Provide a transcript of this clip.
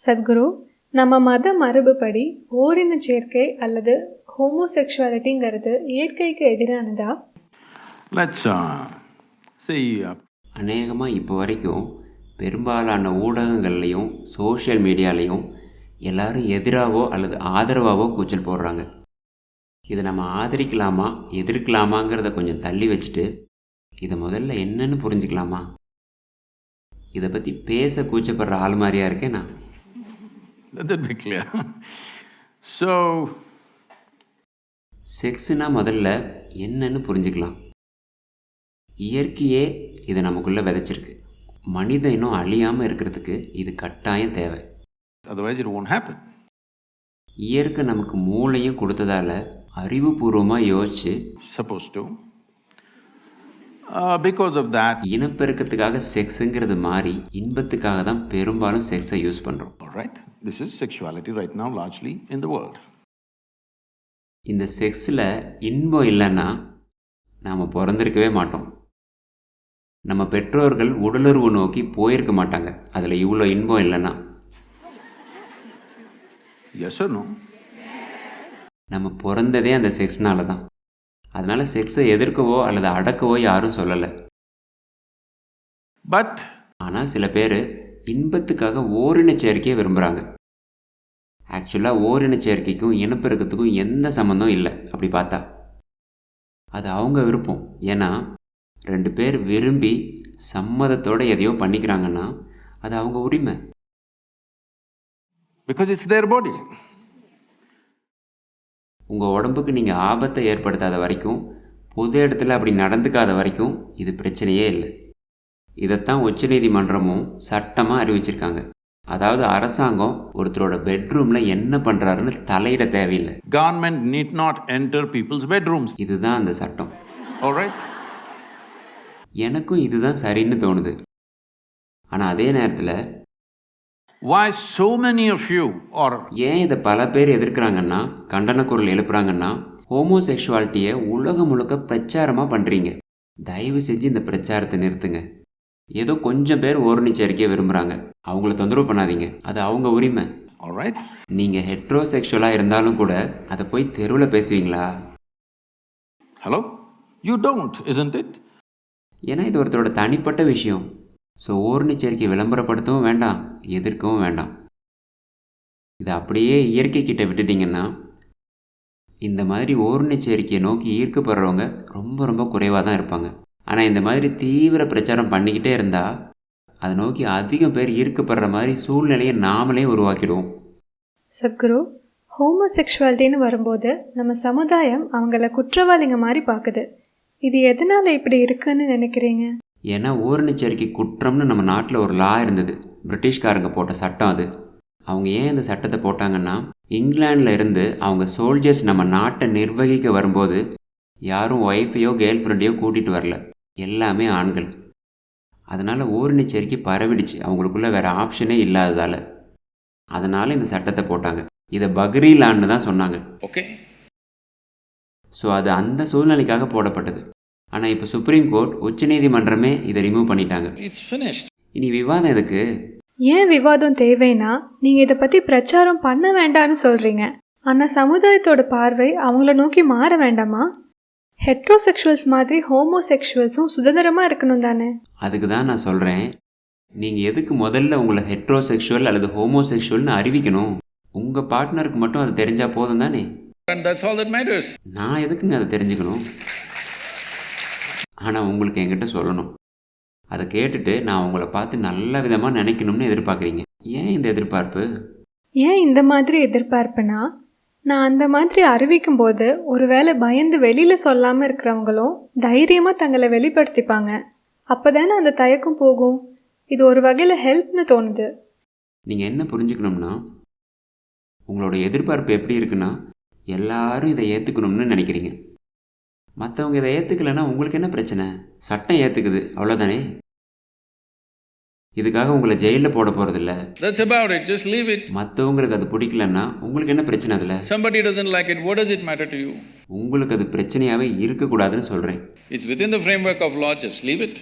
சத்குரு, நம்ம மத மரபுப்படி ஓரின சேர்க்கை அல்லது ஹோமோசெக்சுவாலிட்டிங்கிறது இயற்கைக்கு எதிரானதா? அநேகமாக இப்போ வரைக்கும் பெரும்பாலான ஊடகங்கள்லையும் சோஷியல் மீடியாலையும் எல்லாரும் எதிராகவோ அல்லது ஆதரவாகவோ கூச்சல் போடுறாங்க. இதை நம்ம ஆதரிக்கலாமா எதிர்க்கலாமாங்கிறத கொஞ்சம் தள்ளி வச்சுட்டு இதை முதல்ல என்னன்னு புரிஞ்சுக்கலாமா? இதை பற்றி பேச கூச்சப்படுற ஆள் மாதிரியா இருக்கேன் நான். செக்ஸ்னா முதல்ல என்னன்னு புரிஞ்சுக்கலாம். இயற்கையே இதை நமக்குள்ளே விதைச்சிருக்கு. மனிதன் இன்னும் அழியாமல் இருக்கிறதுக்கு இது கட்டாயம் தேவை. இயற்கை நமக்கு மூளையும் கொடுத்ததால அறிவுபூர்வமாக யோசிச்சு இனப்பெருக்கத்துக்காக செக்ஸுங்கிறது மாறி இன்பத்துக்காக தான் பெரும்பாலும் செக்ஸை யூஸ் பண்ணுறோம். This is sexuality right now largely in the world. இந்த செக்ஸில் இன்பம் இல்லைன்னா நாம் பிறந்திருக்கவே மாட்டோம். நம்ம பெற்றோர்கள் உடலுறவு நோக்கி போயிருக்க மாட்டாங்க அதில் இவ்வளோ இன்பம் இல்லைன்னா. Yes or no? நம்ம பிறந்ததே அந்த செக்ஸ்னால தான். அதனால் செக்ஸை எதிர்க்கவோ அல்லது அடக்கவோ யாரும் சொல்லலை. ஆனால் சில பேர் இன்பத்துக்காக ஓரின சேர்க்கையை விரும்புகிறாங்க. ஆக்சுவலாக ஓரின சேர்க்கைக்கும் இனப்பெருக்கத்துக்கும் எந்த சம்மந்தம் இல்லை. அப்படி பார்த்தா அது அவங்க விருப்பம். ஏன்னா 2 பேர் விரும்பி சம்மதத்தோடு எதையோ பண்ணிக்கிறாங்கன்னா அது அவங்க உரிமை. Because it's their body. உங்கள் உடம்புக்கு நீங்கள் ஆபத்தை ஏற்படுத்தாத வரைக்கும், பொது இடத்துல அப்படி நடந்துக்காத வரைக்கும் இது பிரச்சனையே இல்லை. இதைத்தான் உச்சநீதிமன்றமும் சட்டமாக அறிவிச்சிருக்காங்க. அதாவது அரசாங்கம் ஒருத்தரோட பெட்ரூமில் என்ன பண்ணுறாருன்னு தலையிட தேவையில்லை. Government need not enter people's bedrooms. இதுதான் அந்த சட்டம். Alright? எனக்கும் இதுதான் சரின்னு தோணுது. ஆனால் அதே நேரத்தில் why so many of you or ஏன் இதை பல பேர் எதிர்க்கிறாங்கன்னா, கண்டன குரல் எழுப்புறாங்கன்னா, ஹோமோசெக்சுவாலிட்டியை உலகம் முழுக்க பிரச்சாரமாக பண்ணுறீங்க. தயவு செஞ்சு இந்த பிரச்சாரத்தை நிறுத்துங்க. ஏதோ கொஞ்சம் பேர் ஓரணி சேர்க்கையை விரும்புகிறாங்க, அவங்கள தொந்தரவு பண்ணாதீங்க. அது அவங்க உரிமை. alright? நீங்கள் ஹெட்ரோசெக்சுவலாக இருந்தாலும் கூட அதை போய் தெருவில் பேசுவீங்களா? Hello? You don't, isn't it? ஏன்னா இது ஒருத்தரோட தனிப்பட்ட விஷயம். ஸோ ஓரணி சேர்க்கை விளம்பரப்படுத்தவும் வேண்டாம், எதிர்க்கவும் வேண்டாம். இதை அப்படியே இயற்கை கிட்ட விட்டுட்டிங்கன்னா இந்த மாதிரி ஓரணி சேர்க்கையை நோக்கி ஈர்க்கப்படுறவங்க ரொம்ப ரொம்ப குறைவாக தான் இருப்பாங்க. ஆனால் இந்த மாதிரி தீவிர பிரச்சாரம் பண்ணிக்கிட்டே இருந்தால் அதை நோக்கி அதிகம் பேர் ஈர்க்கப்படுற மாதிரி சூழ்நிலையை நாமளே உருவாக்கிடுவோம். சத்குரு, ஹோமோசெக்சுவாலிட்டின்னு வரும்போது நம்ம சமுதாயம் அவங்கள குற்றவாளிங்க மாதிரி பார்க்குது. இது எதனால் இப்படி இருக்குன்னு நினைக்கிறீங்க? ஏன்னா ஓரணி சேர்க்கை குற்றம்னு நம்ம நாட்டில் ஒரு லா இருந்தது. பிரிட்டிஷ்காரங்க போட்ட சட்டம் அது. அவங்க ஏன் இந்த சட்டத்தை போட்டாங்கன்னா, இங்கிலாண்டில் இருந்து அவங்க சோல்ஜர்ஸ் நம்ம நாட்டை நிர்வகிக்க வரும்போது யாரும் ஒய்ஃபையோ கேர்ள் ஃப்ரெண்டையோ கூட்டிகிட்டு வரல, எல்லாமே ஆண்கள். அதனால் ஓரணி சேர்க்கை பரவிடுச்சு அவங்களுக்குள்ள வேறு ஆப்ஷனே இல்லாததால். அதனால் இந்த சட்டத்தை போட்டாங்க. இதை பக்ரி லான்னு தான் சொன்னாங்க. ஓகே. ஸோ அது அந்த சூழ்நிலைக்காக போடப்பட்டது. ஆனால் இப்போ சுப்ரீம் கோர்ட் உச்சநீதிமன்றமே இதை ரிமூவ் பண்ணிட்டாங்க. இனி விவாதம் எதுக்கு? ஏன் விவாதம் தேவைன்னா, நீங்கள் இதை பற்றி பிரச்சாரம் பண்ண வேண்டாம்னு சொல்கிறீங்க. ஆனால் சமுதாயத்தோட பார்வை அவங்கள நோக்கி மாற வேண்டாமா? ஹெட்ரோசெக்சுவல்ஸ் மாதிரி ஹோமோசெக்சுவல்ஸும் சுதந்திரமாக இருக்கணும் தானே? அதுக்கு தான் நான் சொல்கிறேன், நீங்கள் எதுக்கு முதல்ல உங்களை ஹெட்ரோசெக்சுவல் அல்லது ஹோமோசெக்சுவல்னு அறிவிக்கணும்? உங்கள் பார்ட்னருக்கு மட்டும் அது தெரிஞ்சால் போதும் தானே? நான் எதுக்குங்க அதை தெரிஞ்சுக்கணும்? ஆனால் உங்களுக்கு என்கிட்ட சொல்லணும். அதை கேட்டுட்டு நான் உங்களை பார்த்து நல்ல விதமாக நினைக்கணும்னு எதிர்பார்க்குறீங்க. ஏன் இந்த எதிர்பார்ப்பு? ஏன் இந்த மாதிரி எதிர்பார்ப்புனா, நான் அந்த மாதிரி அறிவிக்கும் போது ஒருவேளை பயந்து வெளியில் சொல்லாமல் இருக்கிறவங்களும் தைரியமாக தங்களை வெளிப்படுத்திப்பாங்க. அப்போ தானே அந்த தயக்கம் போகும். இது ஒரு வகையில் ஹெல்ப்னு தோணுது. நீங்கள் என்ன புரிஞ்சுக்கணும்னா, உங்களோட எதிர்பார்ப்பு எப்படி இருக்குன்னா, எல்லாரும் இதை ஏற்றுக்கணும்னு நினைக்கிறீங்க. மற்றவங்க இதை ஏற்றுக்கலைன்னா உங்களுக்கு என்ன பிரச்சனை? சட்டம் ஏற்றுக்குது, அவ்வளோதானே. இதுக்காக உங்களை ஜெயிலில் போட போகிறதில்ல. மற்றவங்களுக்கு அது பிடிக்கலன்னா உங்களுக்கு என்ன பிரச்சனை? அதில் உங்களுக்கு அது பிரச்சனையாகவே இருக்கக்கூடாதுன்னு சொல்கிறேன். It's within the framework of law, just leave it.